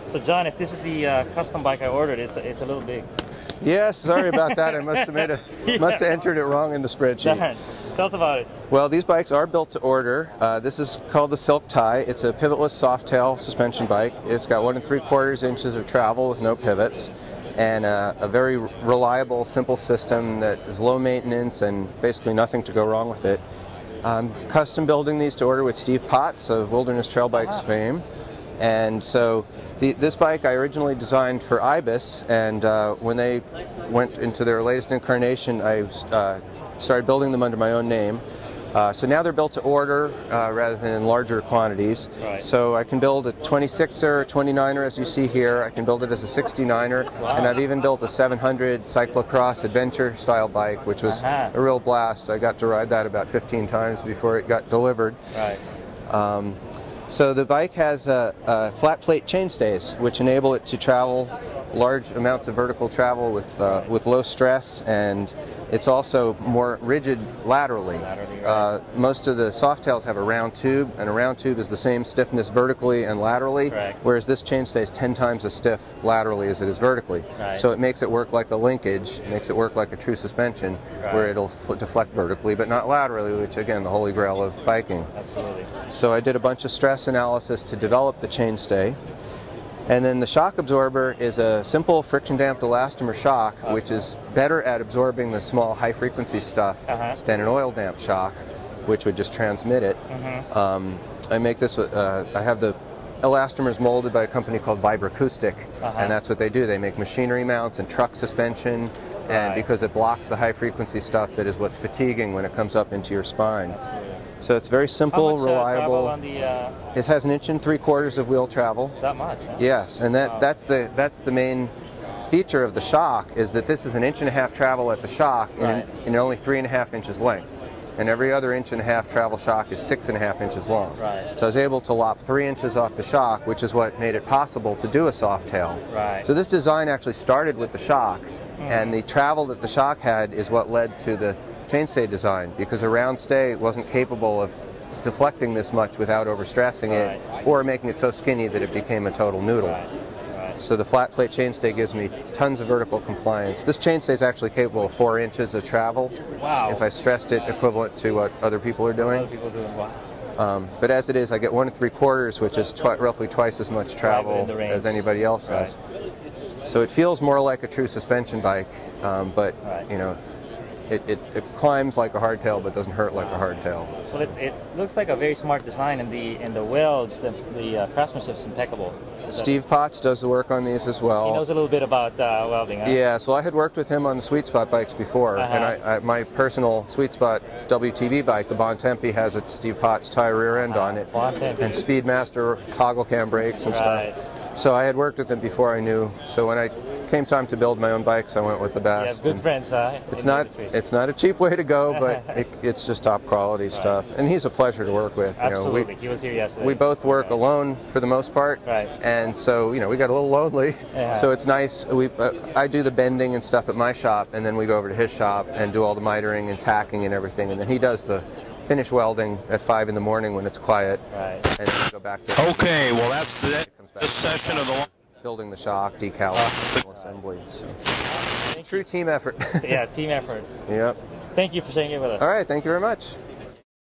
So John, if this is the custom bike I ordered, it's a little big. Yes, sorry about that. I must have entered it wrong in the spreadsheet. Darn. Tell us about it. Well, these bikes are built to order. This is called the Silk Tie. It's a pivotless soft-tail suspension bike. It's got 1 3/4 inches of travel with no pivots, and a very reliable, simple system that is low maintenance and basically nothing to go wrong with it. Custom building these to order with Steve Potts of Wilderness Trail Bikes fame. And so this bike I originally designed for NAHBS, and when they went into their latest incarnation, I started building them under my own name. So now they're built to order rather than in larger quantities. Right. So I can build a 26er, 29er as you see here. I can build it as a 69er, and I've even built a 700 cyclocross adventure style bike, which was a real blast. I got to ride that about 15 times before it got delivered. Right. So the bike has flat plate chainstays, which enable it to travel large amounts of vertical travel with low stress, and it's also more rigid laterally. Right. Most of the Softails have a round tube, and a round tube is the same stiffness vertically and laterally, Correct. whereas this chainstay is 10 times as stiff laterally as it is vertically. Right. So it makes it work like a linkage, makes it work like a true suspension, where it'll deflect vertically but not laterally, which again, the holy grail of biking. Absolutely. So I did a bunch of stress analysis to develop the chainstay. And then the shock absorber is a simple friction-damped elastomer shock, which is better at absorbing the small high-frequency stuff than an oil-damped shock, which would just transmit it. I make this with, I have the elastomers molded by a company called Vibroacoustic, and that's what they do. They make machinery mounts and truck suspension, and because it blocks the high-frequency stuff that is what's fatiguing when it comes up into your spine. Absolutely. So it's very simple, reliable. On the, it has 1 3/4 inches of wheel travel. That much? Huh? Yes, and that's the main feature of the shock, is that this is 1.5 inches travel at the shock in only 3.5 inches length, and every other 1.5 inch travel shock is 6.5 inches long. Right. So I was able to lop 3 inches off the shock, which is what made it possible to do a soft tail. Right. So this design actually started with the shock, and the travel that the shock had is what led to the chainstay design, because a round stay wasn't capable of deflecting this much without overstressing it or making it so skinny that it became a total noodle. So the flat plate chainstay gives me tons of vertical compliance. This chainstay is actually capable of 4 inches of travel. Wow. If I stressed it equivalent to what other people are doing. Other people doing wow. But as it is, I get 1 3/4, which is roughly twice as much travel as anybody else has. So it feels more like a true suspension bike, but you know, it climbs like a hardtail, but doesn't hurt like a hardtail. Well, it looks like a very smart design, and the welds, the craftsmanship is impeccable. Steve Potts does the work on these as well. He knows a little bit about welding, huh? Yeah, so I had worked with him on the Sweet Spot bikes before, and my personal Sweet Spot WTB bike, the Bontempi, has a Steve Potts tie rear end on it, and Speedmaster toggle cam brakes and stuff. So I had worked with him before I knew. So when I came time to build my own bikes, I went with the best. Yeah, good friends, huh? It's not a cheap way to go, but it's just top quality stuff. And he's a pleasure to work with. Absolutely. You know, he was here yesterday. We both work alone for the most part, and so you know we got a little lonely. So it's nice. I do the bending and stuff at my shop, and then we go over to his shop and do all the mitering and tacking and everything, and then he does the finish welding at 5 in the morning when it's quiet, and then go back to okay, well that's the session of the building the shock, decal, assembly. So. True team effort. Yeah, team effort. Yep. Thank you for saying it with us. All right, thank you very much.